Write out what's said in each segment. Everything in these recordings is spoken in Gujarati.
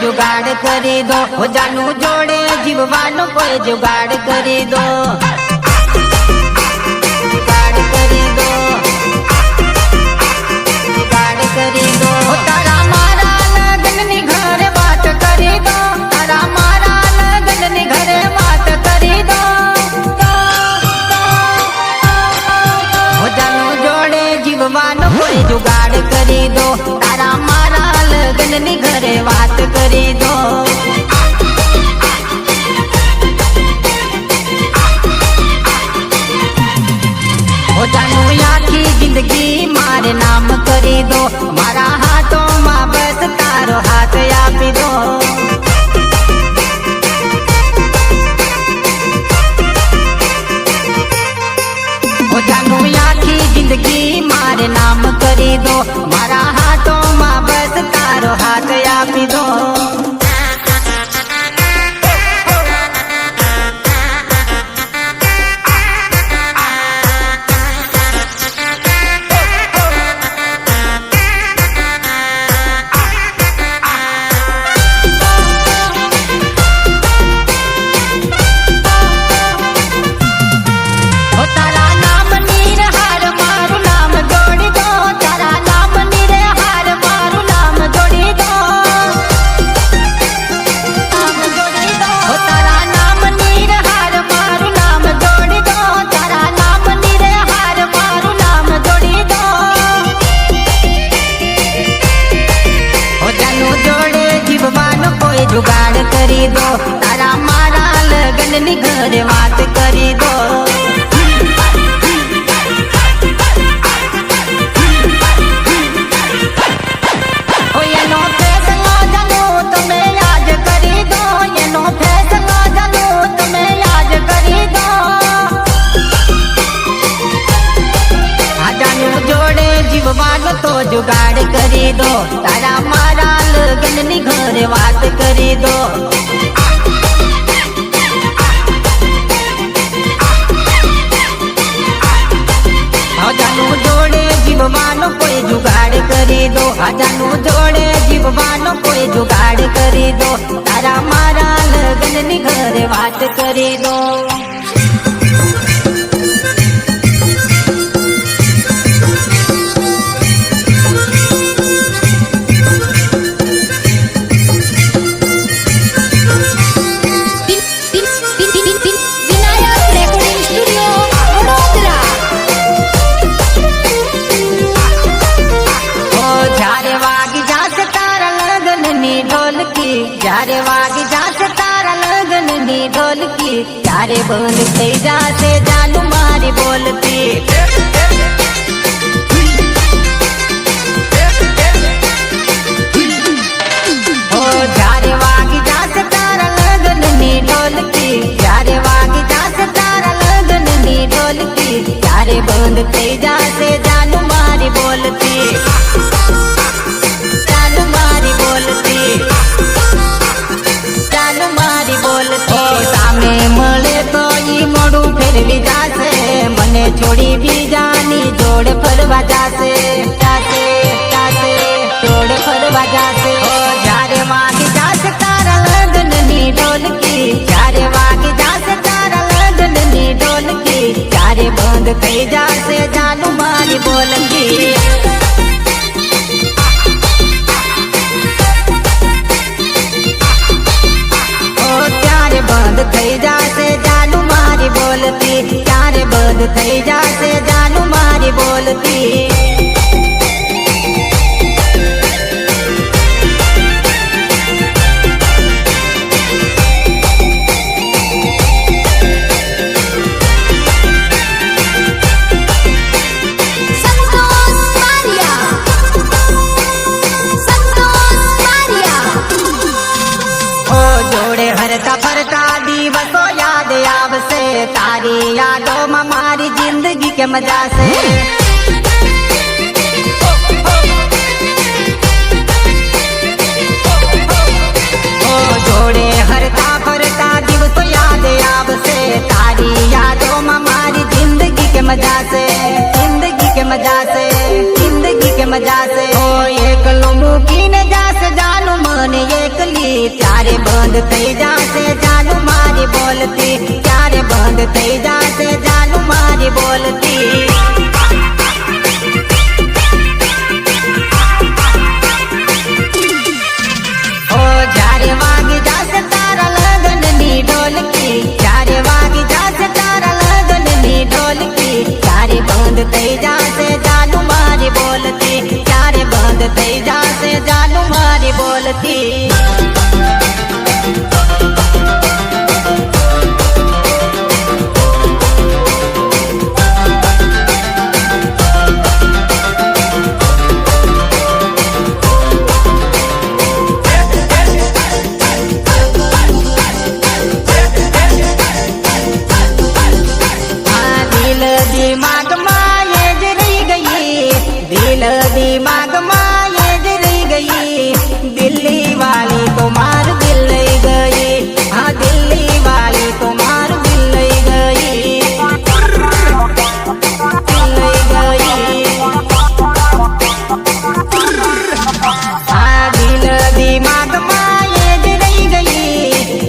जुगाड़ करी दो हो जानू जोड़े जीववानो कोई जुगाड़ करी दो जुगाड़ करी दो जुगाड़ करी दो तारा मारा लगन नी घर बात करी दो तारा मारा लगन नी घर बात करी दो हो जानू जोड़े जीववानो कोई जुगाड़ करी दो तारा मारा लगन नी घरे बात करी दो हो जानू आखी जिंदगी मारे नाम करी दो मारा हाथों में बस तारो हाथ आपी दो हो जानू आखी जिंदगी मारे नाम करी दो मारा हाथों में बस तारो हाथ आपी दो जुगाड़ करी दो तारा मारा लगन नी घरे बात करी दो ओ ये नो फैसला जानू तुम्हें याद करी दो ये नो फैसला जानू तुम्हें याद करी दो जानू जोड़े जीववान तो जुगाड़ करी दो तारा मारा लगन नी घरे बात करी दो जानू जोड़े जीववानो कोई जुगाड़ करी दो जानू जोड़े जीववानो कोई जुगाड़ करी दो तारा मारा लगन नी घरे बात करी दो जारे वागी जासे तारा लगन नी ढोलकी जारे बंद थई जासे जानू मारी बोलती ओ जारे वागी जासे तारा लगन नी ढोलकी जारे वागी जासे तारा लगन नी ढोलकी जारे बंद थई जासे जानू मारी बोलती जानू मारी बोलती जानू मारी बोलती सामे मळे तो ई मोडू फेरवी जासे मने छोड़ी भी जानी जोड़ फरवा जासे जासे जासे जोड़ फरवा जासे ओ जारे वागी जासे तारा लगन नी ढोलकी जारे वागी जासे तारा लगन नी ढोलकी जारे बंद थई जासे जानू मारी बोलती बंद थई जासे जानू मारी बोलती त्यारे बंद थई जासे जानू मारी बोलती આ દિવસો યાદ આવશે, તારી યાદોમાં મારી જિંદગી કેમ જાશે. જોડે હરતા ફરતા દિવસો યાદ આવશે, તારી યાદોમાં મારી જિંદગી કેમ જાશે, જિંદગી કેમ જાશે, જિંદગી કેમ જાશે. ઓ એકલો મૂકીને જાશે જાનું મને એકલી, ત્યારે બંધ થઈ જાશે જાનું મારી બોલતી, ત્યારે બંધ થઈ જાશે જાનું મારી બોલતી. જ્યારે વાગી જાશે તારા લગનની ઢોલકી, જ્યારે વાગી જાશે તારા લગનની ઢોલકી, ત્યારે બંધ થઈ જાશે જાનું મારી બોલતી, ત્યારે બંધ થઈ જાશે જાનું મારી બોલતી. દિમાગમાં એ જ રહી ગઈ, દિલ દિમાગમાં એ જ રહી ગઈ, દિલ્હી વાળી તો મારું દિલ લઈ ગઈ, હા દિલ્હી વાળી તો મારું દિલ લઈ ગઈ, દિલ લઈ ગઈ. હા દિલ દિમાગમાં એ જ રહી ગઈ,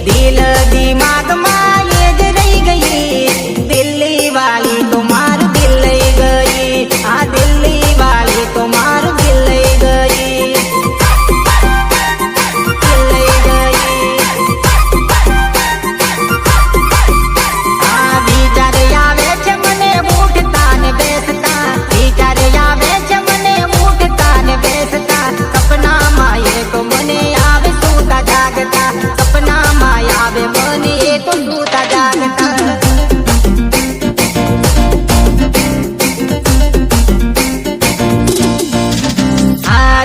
દિલ દિમાગમાં એ જ રહી ગઈ, દિલ્હી વાળી તો મારું દિલ લઈ ગઈ, આ દિલ્હી વાળી તો મારું દિલ લઈ ગઈ, દિલ લઈ ગઈ. આ વિચાર આવે છે મને ઉઠતા ને બેસતા, વિચાર આવે છે મને ઉઠતા ને બેસતા, સપનામાં એ તો મને આવે સૂતા જાગતા, સપનામાં આવે મને એ તો સૂતા જાગતા.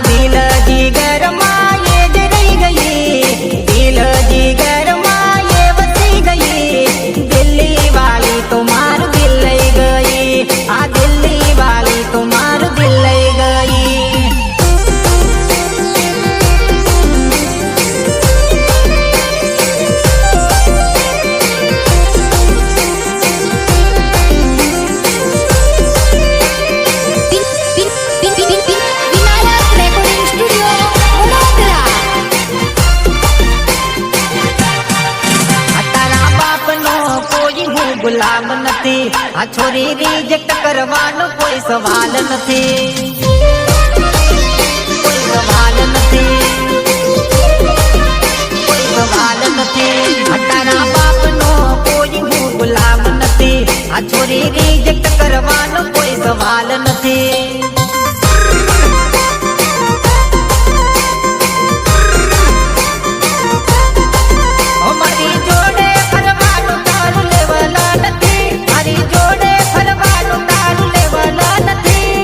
દિલ જીગરમાં એ જ રહી ગઈ, દિલ જીગરમાં એ વસી ગઈ, દિલ્હી વાળી તો મારું દિલ લઈ ગઈ, આ દિલ્હી વાળી તો મારું દિલ લઈ ગઈ. ગુલામ નથી, આ છોરી રિજેક્ટ કરવાનો કોઈ સવાલ નથી, કોઈ સવાલ નથી, કોઈ સવાલ નથી. તારા બાપનો કોઈ હું ગુલામ નથી, આ છોરી રિજેક્ટ કરવાનો કોઈ સવાલ નથી. મારી જોડે ફરવાનું તારું લેવલા નથી, મારી જોડે ફરવાનું તારું લેવલા નથી.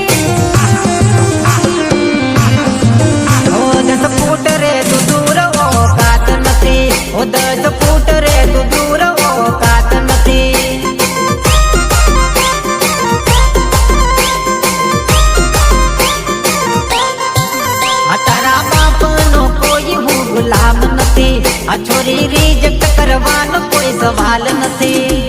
ઓ 10 ફૂટ રે તું દૂર ઓકાત નથી, ઓ 10 ફૂટ રે તું દૂર ઓકાત નથી. તારા બાપનો કોઈ હું ગુલામ નથી, આ છોરી રિજેક્ટ કરવાનો કોઈ સવાલ નથી.